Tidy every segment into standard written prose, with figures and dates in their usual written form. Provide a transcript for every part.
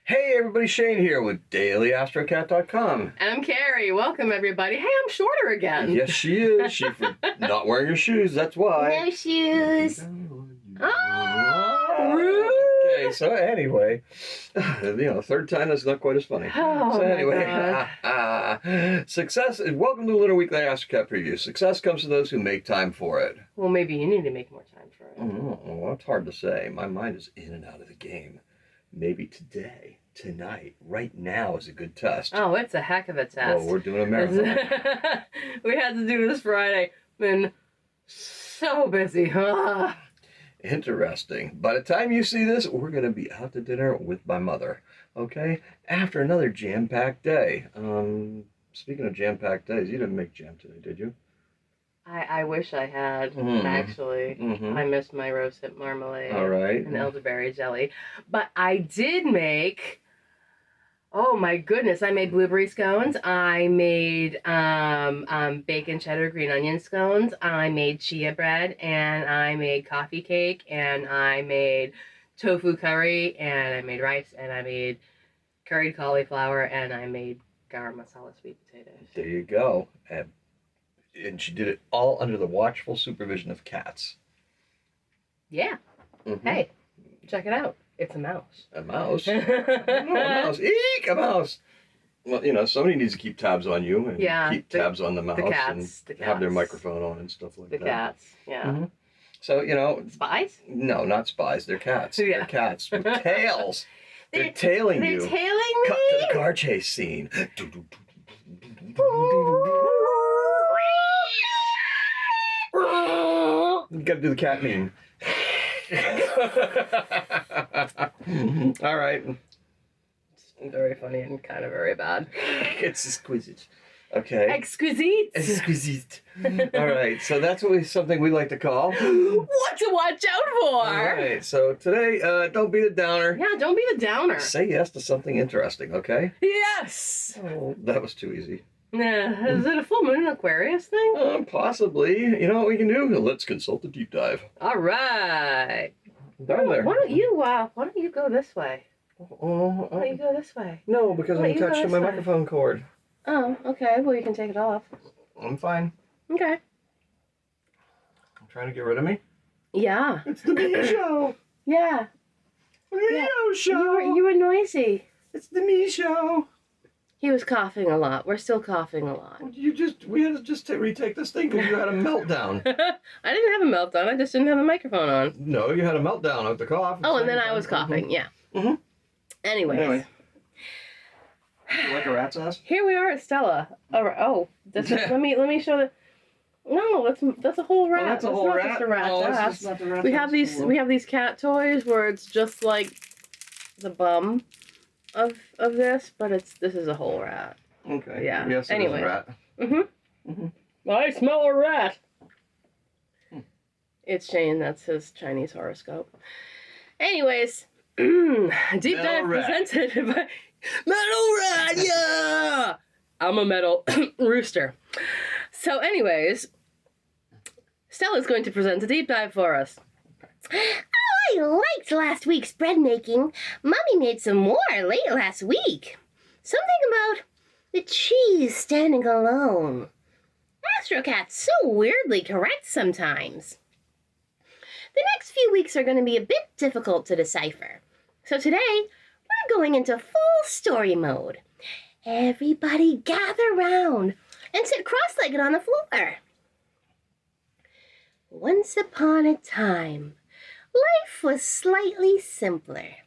Hey everybody, Shane here with DailyAstroCat.com. And I'm Carrie. Welcome everybody. Hey, I'm shorter again. Yes, she is. She's not wearing her shoes, that's why. No shoes. Oh, rude. Okay, so anyway, third time that's not quite as funny. Oh, so anyway, success. Welcome to the Lunar Weekly AstroCat Preview. Success comes to those who make time for it. Well, maybe you need to make more time for it. Well, it's hard to say. My mind is in and out of the game. Maybe today, tonight, right now is a good test. Oh, it's a heck of a test. Well, we're doing a marathon. We had to do this Friday. Been so busy. Interesting. By the time you see this, we're going to be out to dinner with my mother. Okay? After another jam-packed day. Speaking of jam-packed days, you didn't make jam today, did you? I wish I had, actually. I missed my rose hip marmalade. All right. And elderberry jelly. But I did make, oh my goodness, I made blueberry scones. I made bacon cheddar green onion scones. I made chia bread. And I made coffee cake. And I made tofu curry. And I made rice. And I made curried cauliflower. And I made garam masala sweet potatoes. There you go. And she did it all under the watchful supervision of cats. Yeah. Hey, check it out. It's a mouse. A mouse? A mouse. Eek! A mouse! Well, somebody needs to keep tabs on you and keep tabs on the mouse and have their microphone on and stuff like that. The cats, yeah. So, Spies? No, not spies. They're cats. Yeah. They're cats with tails. They're tailing you. They're tailing me? Cut to the car chase scene. You gotta do the cat meme. All right. It's very funny and kind of very bad. It's exquisite. Okay. Exquisite. Exquisite. All right. So that's something we like to call what to watch out for. All right. So today, don't be the downer. Yeah, don't be the downer. Say yes to something interesting. Okay. Yes. Oh, that was too easy. Yeah. Is it a full moon Aquarius thing? Possibly. You know what we can do? Let's consult the deep dive. All right. Down there. Why don't you go this way? Why don't you go this way? No, because I'm attached to my microphone cord. Oh, okay. Well, you can take it off. I'm fine. Okay. I'm trying to get rid of me. Yeah. It's the me show. Yeah. The show. You were noisy. It's the me show. He was coughing a lot. We're still coughing a lot. We had to just retake this thing because you had a meltdown. I didn't have a meltdown. I just didn't have the microphone on. No, you had a meltdown of the cough. Oh, and then I was coughing. Yeah. Anyway. You like a rat's ass? Here we are at Stella. Let me show the. No, that's a whole rat. That's a whole rat. Just a rat's ass. That's not the rat's we have these. Cool. We have these cat toys where it's just like the bum of this, but this is a whole rat. Okay. Yeah. Yes, it is a rat. I smell a rat. It's Shane. That's his Chinese horoscope. Anyways, deep dive presented by Metal Rat. Yeah, I'm a metal rooster. So, anyways, Stella's going to present a deep dive for us. I liked last week's bread making. Mommy made some more late last week. Something about the cheese standing alone. AstroCat's so weirdly correct sometimes. The next few weeks are going to be a bit difficult to decipher. So today, we're going into full story mode. Everybody gather round and sit cross-legged on the floor. Once upon a time, life was slightly simpler.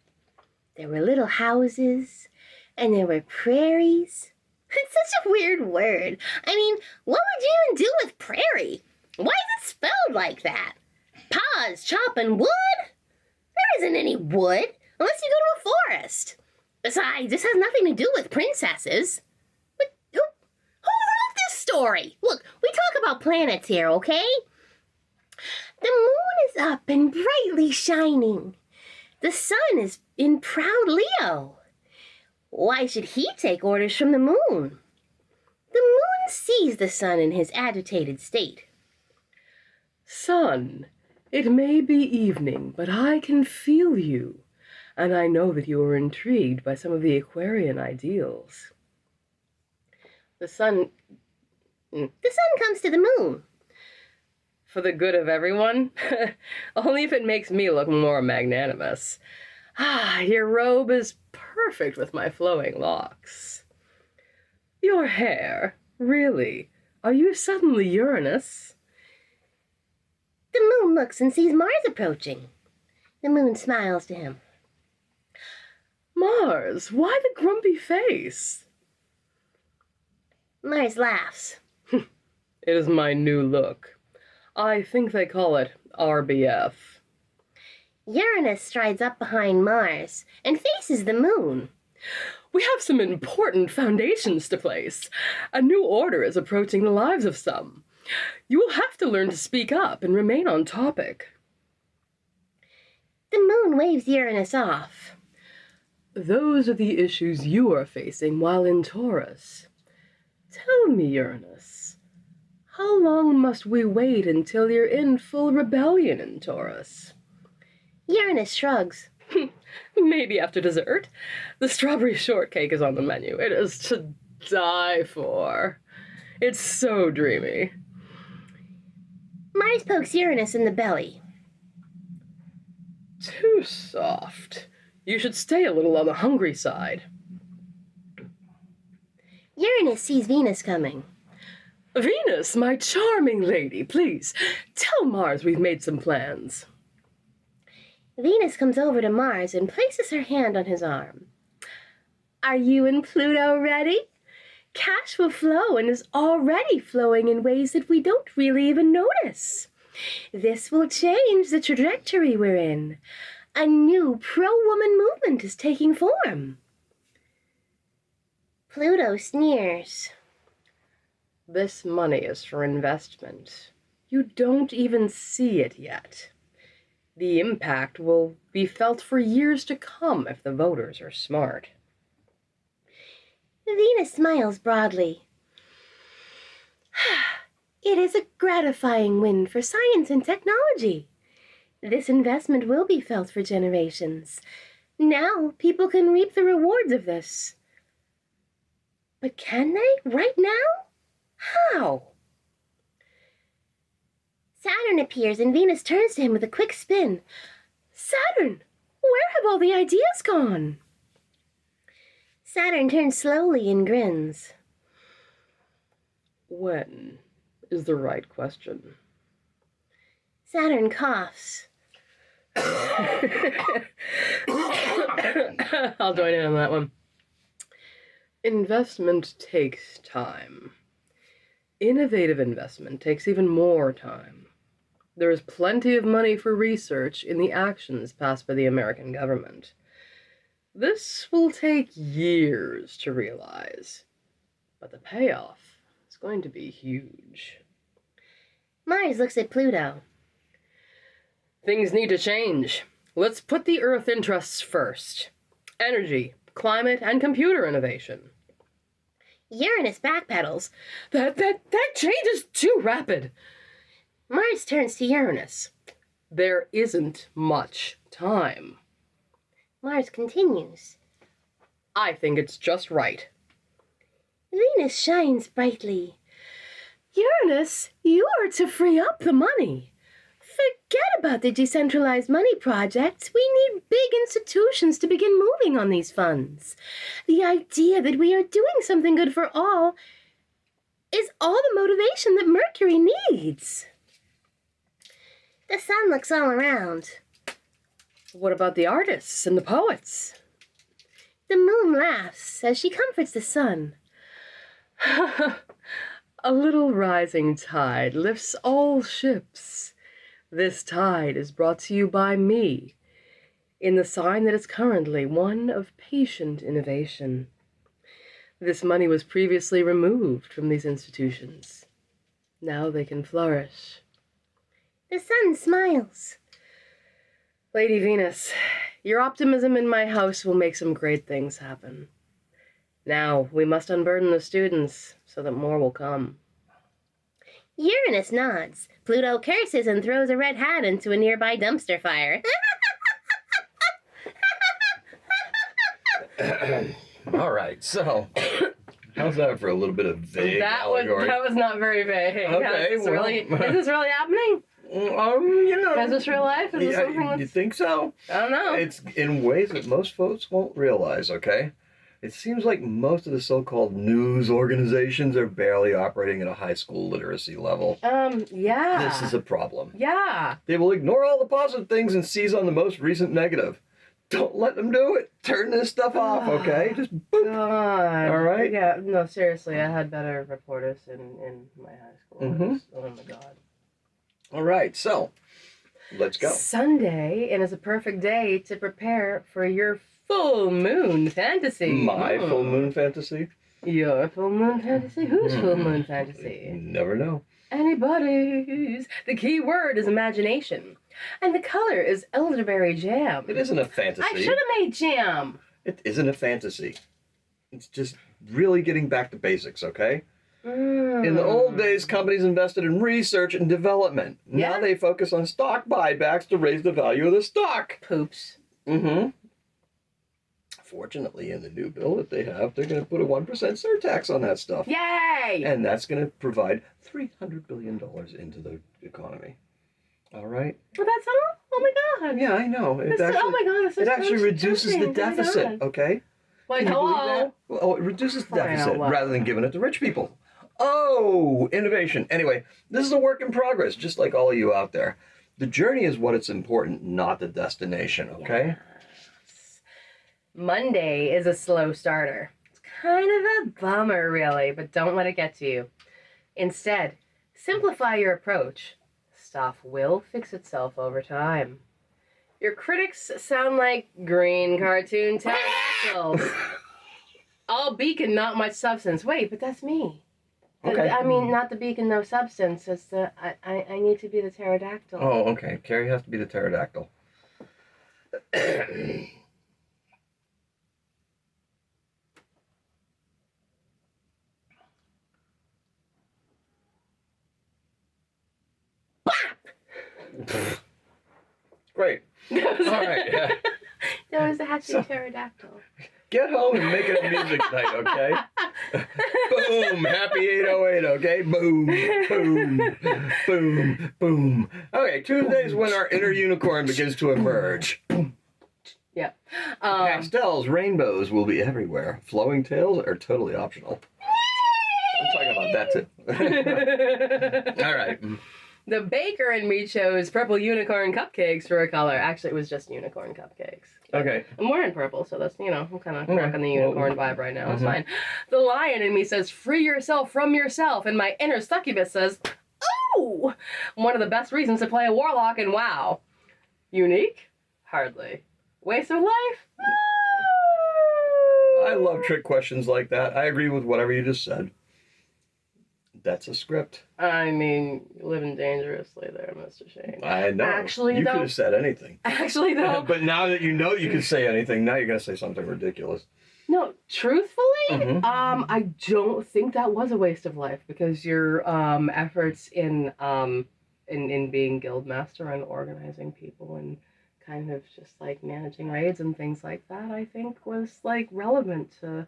There were little houses, and there were prairies. It's such a weird word. I mean, what would you even do with prairie? Why is it spelled like that? Paws chopping wood? There isn't any wood, unless you go to a forest. Besides, this has nothing to do with princesses. But who wrote this story? Look, we talk about planets here, okay? The moon is up and brightly shining. The sun is in proud Leo. Why should he take orders from the moon? The moon sees the sun in his agitated state. Sun, it may be evening, but I can feel you. and I know that you are intrigued by some of the Aquarian ideals. The sun... The sun comes to the moon. For the good of everyone? Only if it makes me look more magnanimous. Ah, your robe is perfect with my flowing locks. Your hair, really? Are you suddenly Uranus? The moon looks and sees Mars approaching. The moon smiles to him. Mars, why the grumpy face? Mars laughs. It is my new look. I think they call it RBF. Uranus strides up behind Mars and faces the moon. We have some important foundations to place. A new order is approaching the lives of some. You will have to learn to speak up and remain on topic. The moon waves Uranus off. Those are the issues you are facing while in Taurus. Tell me, Uranus, how long must we wait until you're in full rebellion in Taurus? Uranus shrugs. Maybe after dessert. The strawberry shortcake is on the menu. It is to die for. It's so dreamy. Mars pokes Uranus in the belly. Too soft. You should stay a little on the hungry side. Uranus sees Venus coming. Venus, my charming lady, please, tell Mars we've made some plans. Venus comes over to Mars and places her hand on his arm. Are you and Pluto ready? Cash will flow and is already flowing in ways that we don't really even notice. This will change the trajectory we're in. A new pro-woman movement is taking form. Pluto sneers. This money is for investment. You don't even see it yet. The impact will be felt for years to come if the voters are smart. Venus smiles broadly. It is a gratifying win for science and technology. This investment will be felt for generations. Now people can reap the rewards of this. But can they right now? How? Saturn appears and Venus turns to him with a quick spin. Saturn, where have all the ideas gone? Saturn turns slowly and grins. When is the right question? Saturn coughs. I'll join in on that one. Investment takes time. Innovative investment takes even more time. There is plenty of money for research in the actions passed by the American government. This will take years to realize, but the payoff is going to be huge. Mars looks at Pluto. Things need to change. Let's put the Earth interests first. Energy, climate, and computer innovation. Uranus backpedals. That change is too rapid. Mars turns to Uranus. There isn't much time. Mars continues. I think it's just right. Venus shines brightly. Uranus, you are to free up the money. Forget about the decentralized money projects. We need big institutions to begin moving on these funds. The idea that we are doing something good for all is all the motivation that Mercury needs. The sun looks all around. What about the artists and the poets? The moon laughs as she comforts the sun. A little rising tide lifts all ships. This tide is brought to you by me, in the sign that is currently one of patient innovation. This money was previously removed from these institutions. Now they can flourish. The sun smiles. Lady Venus, your optimism in my house will make some great things happen. Now, we must unburden the students so that more will come. Uranus nods. Pluto curses and throws a red hat into a nearby dumpster fire. All right, so how's that for a little bit of vague allegory? That was not very vague. Okay, Is this really happening? Is this real life? Is this something you that's... think so? I don't know. It's in ways that most folks won't realize, okay? It seems like most of the so-called news organizations are barely operating at a high school literacy level. Yeah. This is a problem. Yeah. They will ignore all the positive things and seize on the most recent negative. Don't let them do it. Turn this stuff off, okay? Just boop. God. All right? Yeah, no, seriously, I had better reporters in my high school. Mhm. Oh my God. All right, so let's go. Sunday, and is a perfect day to prepare for your full moon fantasy. My full moon fantasy? Your full moon fantasy? Whose full moon fantasy? Never know. Anybody's. The key word is imagination. And the color is elderberry jam. It isn't a fantasy. I should have made jam. It isn't a fantasy. It's just really getting back to basics, okay? In the old days, companies invested in research and development. Yeah. Now they focus on stock buybacks to raise the value of the stock. Poops. Mm-hmm. Fortunately, in the new bill that they have, they're going to put a 1% surtax on that stuff. Yay! And that's going to provide $300 billion into the economy. All right? Well, that's all? Oh my God. Yeah, I know. Oh my God. It's It actually reduces the deficit, okay? Wait, Can you believe hello? that? Oh, it reduces the Oh, yeah, deficit wow. rather than giving it to rich people. Oh, innovation. Anyway, this is a work in progress, just like all of you out there. The journey is what it's important, not the destination, okay? Yes. Monday is a slow starter. It's kind of a bummer, really, but don't let it get to you. Instead, simplify your approach. Stuff will fix itself over time. Your critics sound like green cartoon pterodactyls. All beacon, not much substance. Wait, but that's me. Okay. I mean, not the beacon, no substance. It's the I need to be the pterodactyl. Oh, okay. Carrie has to be the pterodactyl. Great. All right. Yeah. There was a happy pterodactyl. Get home and make it a music night, okay? Boom. Happy 808, okay? Boom. Boom. Boom. Boom. Okay, Tuesday's when our inner unicorn begins to emerge. Yeah. Pastels, rainbows will be everywhere. Flowing tails are totally optional. I'm talking about that too. All right. The baker in me chose purple unicorn cupcakes for a color. Actually, it was just unicorn cupcakes. Okay. I'm wearing purple, so that's, I'm kind of Okay. rocking the unicorn vibe right now. It's fine. The lion in me says, free yourself from yourself. And my inner succubus says, oh! One of the best reasons to play a warlock in WoW. Unique? Hardly. Waste of life? I love trick questions like that. I agree with whatever you just said. That's a script. I mean, you're living dangerously there, Mr. Shane. I know. Actually, you though- could have said anything. Actually, though, But now that you know you can say anything, now you're going to say something ridiculous. no, truthfully, Mhm. I don't think that was a waste of life because your efforts in being guild master and organizing people and kind of just like managing raids and things like that, I think was like relevant to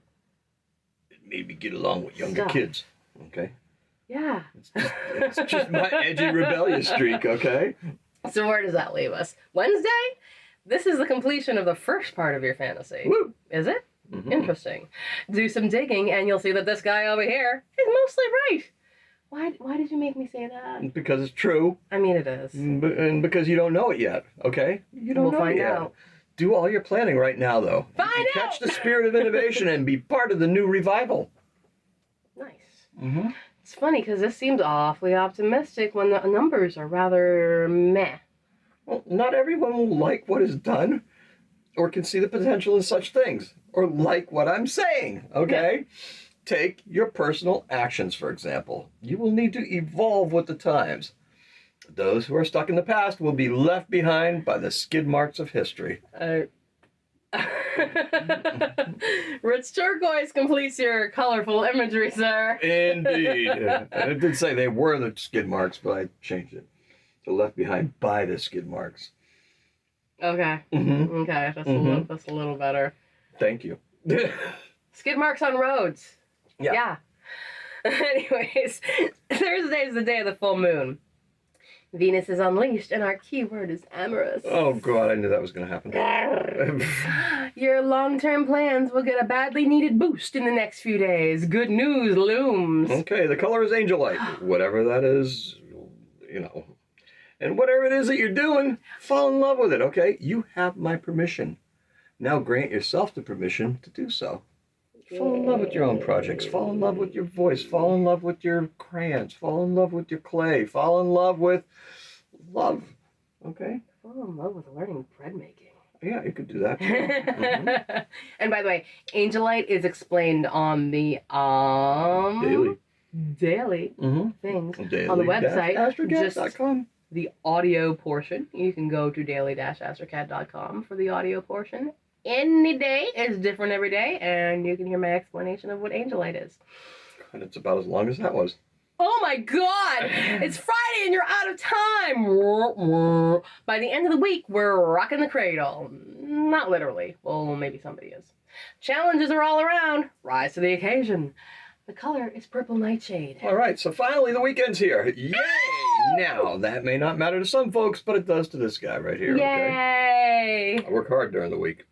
It made me get along with younger Stop. kids. Okay? yeah. It's just my edgy rebellious streak, okay? So where does that leave us? Wednesday? This is the completion of the first part of your fantasy. Woo! Is it? Mhm. Interesting. Do some digging and you'll see that this guy over here is mostly right. Why did you make me say that? Because it's true, I mean, it is. and because you don't know it yet, okay? You don't We'll know find it yet. out. Do all your planning right now, though. You Find can out! catch the spirit of innovation and be part of the new revival. Nice. Mm-hmm. It's funny because this seems awfully optimistic when the numbers are rather meh. Well, not everyone will like what is done or can see the potential in such things or like what I'm saying, okay? Take your personal actions, for example. You will need to evolve with the times. Those who are stuck in the past will be left behind by the skid marks of history. Rich turquoise completes your colorful imagery, sir. Indeed. And it did say they were the skid marks, but I changed it to left behind by the skid marks. Okay. Mm-hmm. Okay, that's a little better. Thank you. Skid marks on roads. Yeah. Yeah. Anyways, Thursday is the day of the full moon. Venus is unleashed, and our keyword is amorous. Oh, God, I knew that was going to happen. Your long-term plans will get a badly needed boost in the next few days. Good news looms. Okay, the color is angelite. Whatever that is, you know. And whatever it is that you're doing, fall in love with it, okay? You have my permission. Now grant yourself the permission to do so. Fall in love with your own projects. Fall in love with your voice. Fall in love with your crayons. Fall in love with your clay. Fall in love with love. Okay? Fall in love with learning bread making. Yeah, you could do that. Mm-hmm. And by the way, angelite is explained on the daily things Daily on the website. Astrocat.com. The audio portion. You can go to daily-astrocat.com for the audio portion. Any day is different every day, and you can hear my explanation of what angelite is. And it's about as long as that was. Oh my God! It's Friday and you're out of time! By the end of the week, we're rocking the cradle. Not literally. Well, maybe somebody is. Challenges are all around. Rise to the occasion. The color is purple nightshade. All right, so finally the weekend's here. Yay! Now, that may not matter to some folks, but it does to this guy right here, okay? Yay! I work hard during the week.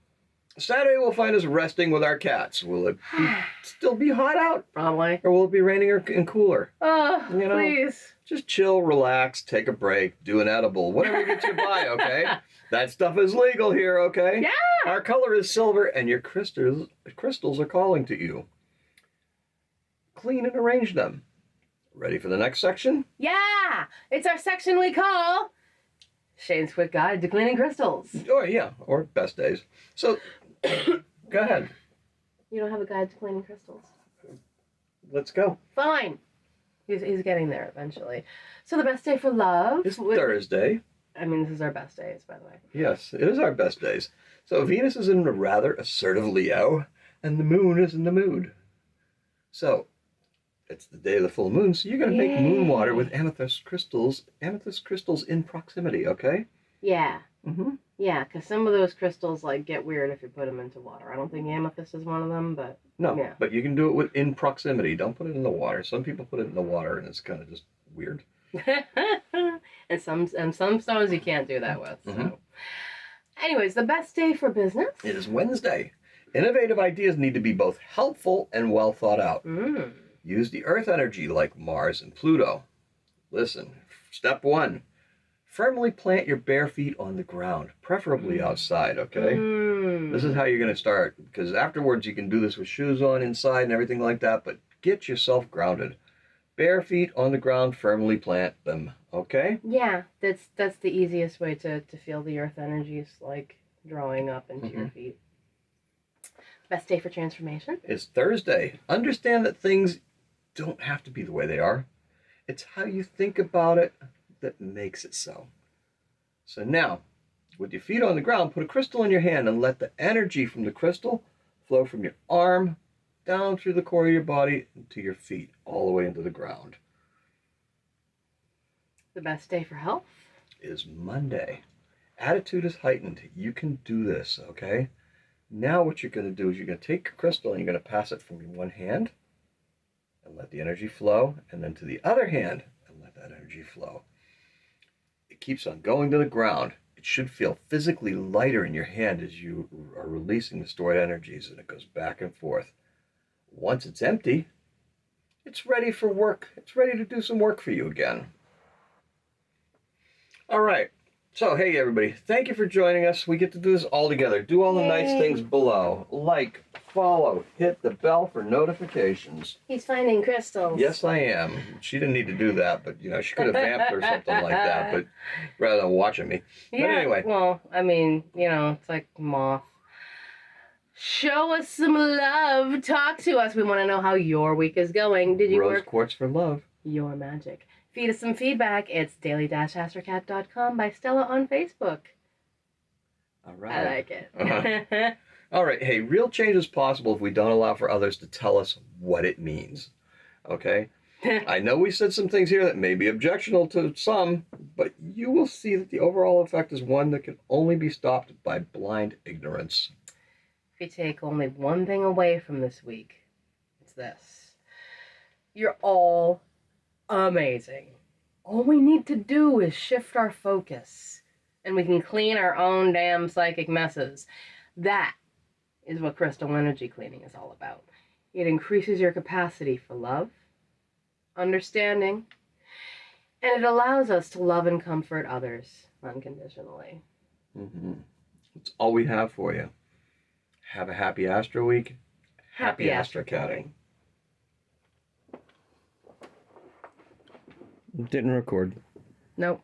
Saturday we'll find us resting with our cats. Will it still be hot out? Probably. Or will it be raining and cooler? Oh, You know, please. Just chill, relax, take a break, do an edible, whatever gets you by, okay? That stuff is legal here, okay? Yeah! Our color is silver, and your crystals are calling to you. Clean and arrange them. Ready for the next section? Yeah! It's our section we call Shane's Quick Guide to Cleaning Crystals. Oh, yeah, or best days. So, go ahead. You don't have a guide to cleaning crystals? Let's go. Fine. He's getting there eventually. So the best day for love? It's Thursday. I mean, this is our best days, by the way. Yes, it is our best days. So Venus is in a rather assertive Leo, and the moon is in the mood. So, it's the day of the full moon, so you're going to make moon water with amethyst crystals in proximity, okay? Yeah. Mm-hmm. Yeah, because some of those crystals, like, get weird if you put them into water. I don't think amethyst is one of them, but... No, yeah. but you can do it in proximity. Don't put it in the water. Some people put it in the water, and it's kind of just weird. and some stones you can't do that with, so... Mm-hmm. Anyways, the best day for business? It is Wednesday. Innovative ideas need to be both helpful and well thought out. Mm. Use the Earth energy like Mars and Pluto. Listen, step 1. Firmly plant your bare feet on the ground, preferably outside, okay? This is how you're going to start, because afterwards you can do this with shoes on inside and everything like that, but get yourself grounded. Bare feet on the ground, firmly plant them, okay? Yeah, that's the easiest way to feel the earth energies, like drawing up into your feet. Best day for transformation? It's Thursday. Understand that things don't have to be the way they are. It's how you think about it that makes it so. So now, with your feet on the ground, put a crystal in your hand and let the energy from the crystal flow from your arm down through the core of your body to your feet, all the way into the ground. The best day for health? Is Monday. Attitude is heightened. You can do this, okay? Now what you're going to do is you're going to take a crystal and you're going to pass it from your one hand and let the energy flow, and then to the other hand and let that energy flow. It keeps on going to the ground. It should feel physically lighter in your hand as you are releasing the stored energies, and it goes back and forth. Once it's empty, it's ready for work. It's ready to do some work for you again. All right. So, hey, everybody. Thank you for joining us. We get to do this all together. Do all the nice things below. Like, follow, hit the bell for notifications. He's finding crystals. Yes, I am. She didn't need to do that, but, she could have vamped or something like that, but rather than watching me. Yeah, But anyway. well, I mean, it's like moth. Show us some love. Talk to us. We want to know how your week is going. Did you Rose work quartz for love. your magic? Feed us some feedback. It's daily-astrocat.com by Stella on Facebook. All right. I like it. Uh-huh. All right. Hey, real change is possible if we don't allow for others to tell us what it means. Okay? I know we said some things here that may be objectionable to some, but you will see that the overall effect is one that can only be stopped by blind ignorance. If you take only one thing away from this week, it's this. You're all amazing. All we need to do is shift our focus, and we can clean our own damn psychic messes. That is what crystal energy cleaning is all about. It increases your capacity for love, understanding, and it allows us to love and comfort others unconditionally. Mm-hmm. That's all we have for you. Have a happy Astro Week. Happy Astrocatting. Didn't record. Nope.